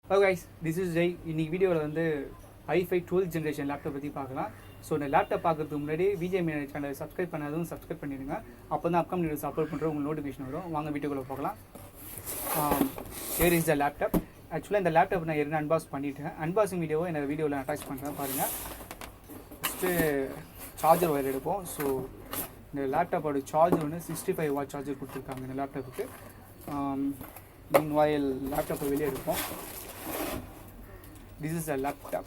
Hello guys, this is Jay. இன்னைக்கு வீடியோவில் வந்து i5 12th ஜென்ரேஷன் லேப்டாப் பற்றி பார்க்கலாம். ஸோ இந்த லேப்டாப் பார்க்கறதுக்கு முன்னாடி விஜய் மேனேஜ் சேனல் சப்ஸ்கிரைப் பண்ணாதவங்க சப்ஸ்கிரைப் பண்ணிடுங்க. அப்போ தான் அப்கமிங் வீடியோஸ் அப்லோட் பண்ணுற உங்களுக்கு நோட்டிஃபிகேஷன் வரும். வாங்க வீடியோக்குள்ளே போகலாம். Here is the laptop. ஆக்சுவலாக இந்த லேப்டாப் நான் ஏற்கனவே அன்பாக்ஸ் பண்ணிவிட்டேன். அன்பாக்சிங் வீடியோவை என்னோட வீடியோவில் அட்டாச் பண்ணுறேன் பாருங்கள். ஃபஸ்ட்டு சார்ஜர் ஒயர் எடுப்போம். ஸோ இந்த லேப்டாப்போட சார்ஜர் வந்து 65 வாட் சார்ஜர் கொடுத்துருக்காங்க இந்த லேப்டாப்புக்கு. மீன்வாயில் லேப்டாப்பை வெளியே எடுப்போம். This is a laptop.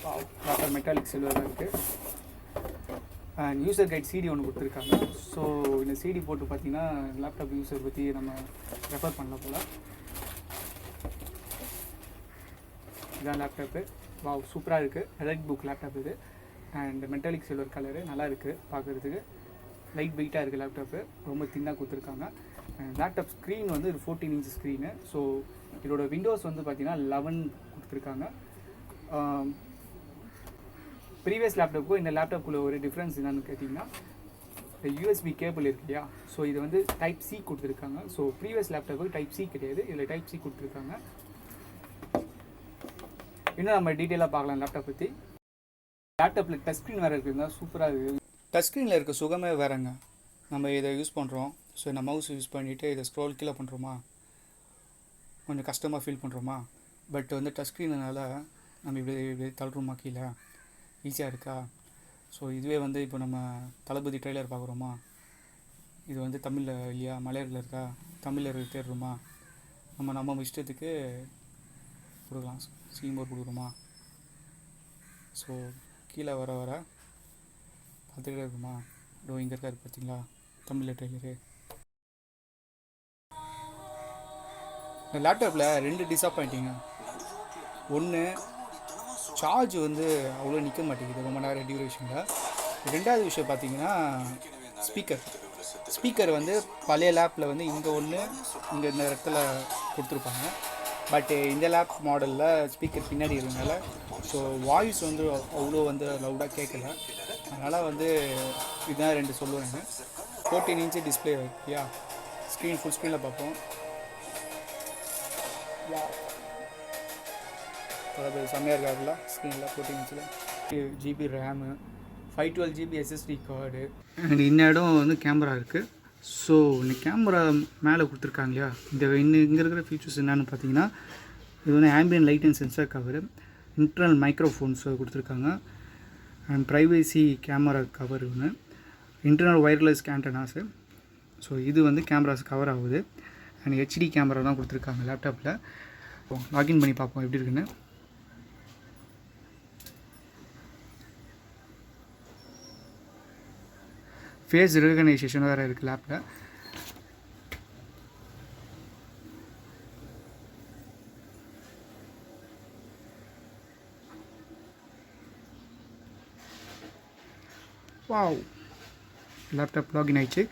Wow, laptop metallic silver இருக்குது. அண்ட் யூசர் கைட் சிடி ஒன்று கொடுத்துருக்காங்க. ஸோ இந்த சிடி போட்டு பார்த்தீங்கன்னா லேப்டாப் யூஸர் பற்றி நம்ம ரெஃபர் பண்ணலாம் போல். இதான் லேப்டாப்பு. வாவ், சூப்பராக இருக்குது. எலக்ட் புக் லேப்டாப் இது. அண்ட் மெட்டாலிக் சில்வர் கலரு நல்லா இருக்குது பார்க்குறதுக்கு. லைட் வெயிட்டாக இருக்குது லேப்டாப்பு. ரொம்ப தின்னாக கொடுத்துருக்காங்க. லேப்டாப் ஸ்க்ரீன் வந்து ஒரு 14 இன்ச் ஸ்க்ரீனு. ஸோ இதோட விண்டோஸ் வந்து பார்த்திங்கன்னா 11 கொடுத்துருக்காங்க. ப்ரீவியஸ் லேப்டாப்புக்கும் இந்த லேப்டாப்புக்குள்ள ஒரு டிஃப்ரென்ஸ் என்னென்னு கேட்டிங்கன்னா இந்த யூஎஸ்பி கேபிள் இருக்கு இல்லையா. ஸோ இது வந்து டைப் சி கொடுத்துருக்காங்க. ஸோ ப்ரீவியஸ் லேப்டாப்புக்கு டைப் சி கிடையாது, இதில் டைப் சி கொடுத்துருக்காங்க. இன்னும் நம்ம டீட்டெயிலாக பார்க்கலாம் லேப்டாப் பற்றி. லேப்டாப்பில் டச் ஸ்க்ரீன் வேறு இருக்குதுங்க, சூப்பராக இருக்குது. டச் ஸ்க்ரீனில் இருக்க சுகமே வேறுங்க. நம்ம இதை யூஸ் பண்ணுறோம். ஸோ இந்த மவுஸ் யூஸ் பண்ணிவிட்டு இதை ஸ்க்ரோல் கீழே பண்ணுறோமா, கொஞ்சம் கஷ்டமாக ஃபீல் பண்ணுறோமா. பட் வந்து டச் ஸ்க்ரீனால நம்ம இப்படி தள்ளுறோமா கீழே, ஈஸியாக இருக்கா. ஸோ இதுவே வந்து இப்போ நம்ம தளபதி ட்ரெய்லர் பார்க்குறோமா, இது வந்து தமிழில் இல்லையா, மலையாளத்தில் இருக்கா, தமிழில் தேடுறோமா, நம்ம இஷ்டத்துக்கு கொடுக்கலாம். சீம்போர்ட் கொடுக்குறோமா. ஸோ கீழே வர பார்த்துக்கிட்டே இருக்குமா. இங்கே இருக்காரு பார்த்தீங்களா தமிழில் ட்ரெய்லரு. இந்த லேப்டாப்பில் 2 டிஸப்பாயிண்டிங்க. ஒன்று, சார்ஜ் வந்து அவ்வளோ நிற்க மாட்டேங்குது ரொம்ப நேரம் டியூரேஷனில். ரெண்டாவது விஷயம் பார்த்தீங்கன்னா ஸ்பீக்கர் வந்து பழைய லேப்பில் வந்து இங்கே ஒன்று, இங்கே இந்த இடத்துல கொடுத்துருப்பாங்க. பட் இந்த லேப் மாடலில் ஸ்பீக்கர் பின்னாடி இருந்தனால ஸோ வாய்ஸ் வந்து அவ்வளோ வந்து லவுடாக கேட்கல. அதனால் வந்து இதுதான் 2 சொல்லுவேன். 14 இன்ச்சு டிஸ்பிளே இல்லையா, ஸ்க்ரீன் ஃபுல் ஸ்க்ரீனில் பார்ப்போம். அதாவது செம்மையாக இருக்காதுல்ல ஸ்க்ரீனில் 14 இன்ச்சில். 8 GB RAM, 512 GB SSD card. And இந்த இடம் வந்து கேமரா இருக்குது. ஸோ இந்த கேமரா மேலே கொடுத்துருக்காங்க இல்லையா, இங்கே இருக்கிற ஃபீச்சர்ஸ் என்னென்னு பார்த்தீங்கன்னா இது வந்து ambient light and sensor cover, internal microphones கொடுத்துருக்காங்க, அண்ட் ப்ரைவசி கேமரா கவர் ஒன்று, இன்டர்னல் ஒயர்லெஸ் ஆண்டனாஸு. ஸோ இது வந்து கேமராஸ் கவர் ஆகுது. அண்ட் ஹெச்டி கேமரா தான் கொடுத்துருக்காங்க லேப்டாப்பில். லாகின் பண்ணி பார்ப்போம் எப்படி இருக்குன்னு. ஃபேஸ் ரெகனைசேஷன் வேறு இருக்குது லேப்பில். வாவ், லேப்டாப் லாகின் ஆயிடுச்சு.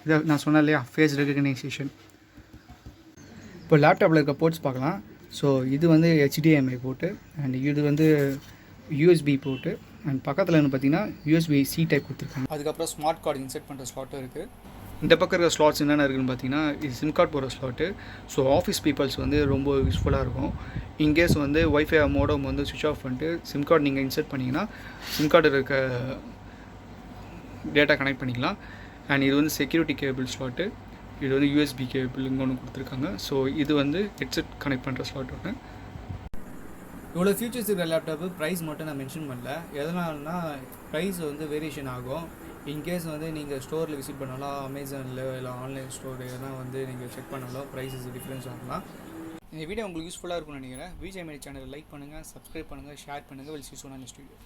இதை நான் சொன்னேன் இல்லையா, ஃபேஸ் ரெகனைசேஷன். இப்போ லேப்டாப்பில் இருக்க போர்ட்ஸ் பார்க்கலாம். ஸோ இது வந்து HDMI போர்ட்டு, அண்ட் இது வந்து USB போர்ட்டு, அண்ட் பக்கத்தில் என்ன பார்த்தீங்கன்னா USB-C டைப் கொடுத்துருக்காங்க. அதுக்கப்புறம் ஸ்மார்ட் கார்டு இன்செர்ட் பண்ணுற ஸ்லாட்டும் இருக்குது. இந்த பக்கம் இருக்கிற ஸ்லாட்ஸ் என்னென்ன இருக்குதுன்னு பார்த்தீங்கன்னா இது சிம் கார்டு போகிற ஸ்லாட்டு. ஸோ ஆஃபீஸ் பீப்புள்ஸ் வந்து ரொம்ப யூஸ்ஃபுல்லாக இருக்கும். இன்கேஸ் வந்து ஒய்ஃபை மோடம் வந்து சுவிட்ச் ஆஃப் பண்ணிட்டு சிம் கார்டு நீங்கள் இன்செர்ட் பண்ணிங்கன்னா சிம் கார்டு இருக்க டேட்டா கனெக்ட் பண்ணிக்கலாம். அண்ட் இது வந்து செக்யூரிட்டி கேபிள் ஸ்லாட்டு. இது வந்து USB கேபிள் இங்கே ஒன்று கொடுத்துருக்காங்க. ஸோ இது வந்து ஹெட்செட் கனெக்ட் பண்ணுற ஸ்லாட் ஒன்று. இவ்வளோ ஃபீச்சர்ஸ் இருக்கிற லேப்டாப்பு ப்ரைஸ் மட்டும் நான் மென்ஷன் பண்ணல. எதனால்னா ப்ரைஸ் வந்து வேரியேஷன் ஆகும். இன்கேஸ் வந்து நீங்கள் ஸ்டோரில் விசிட் பண்ணாலும், அமேசானில் இல்லை ஆன்லைன் ஸ்டோர் எதனா வந்து நீங்கள் செக் பண்ணாலும் ப்ரைஸஸ் டிஃப்ரென்ஸ் ஆகலாம். இந்த வீடியோ உங்களுக்கு யூஸ்ஃபுல்லாக இருக்கும்னு நினைக்கிறேன். விஜய் மேனேஜ் சேனலை லைக் பண்ணுங்கள், சப்ஸ்கிரைப் பண்ணுங்கள், ஷேர் பண்ணுங்கள். Will see you soon next video.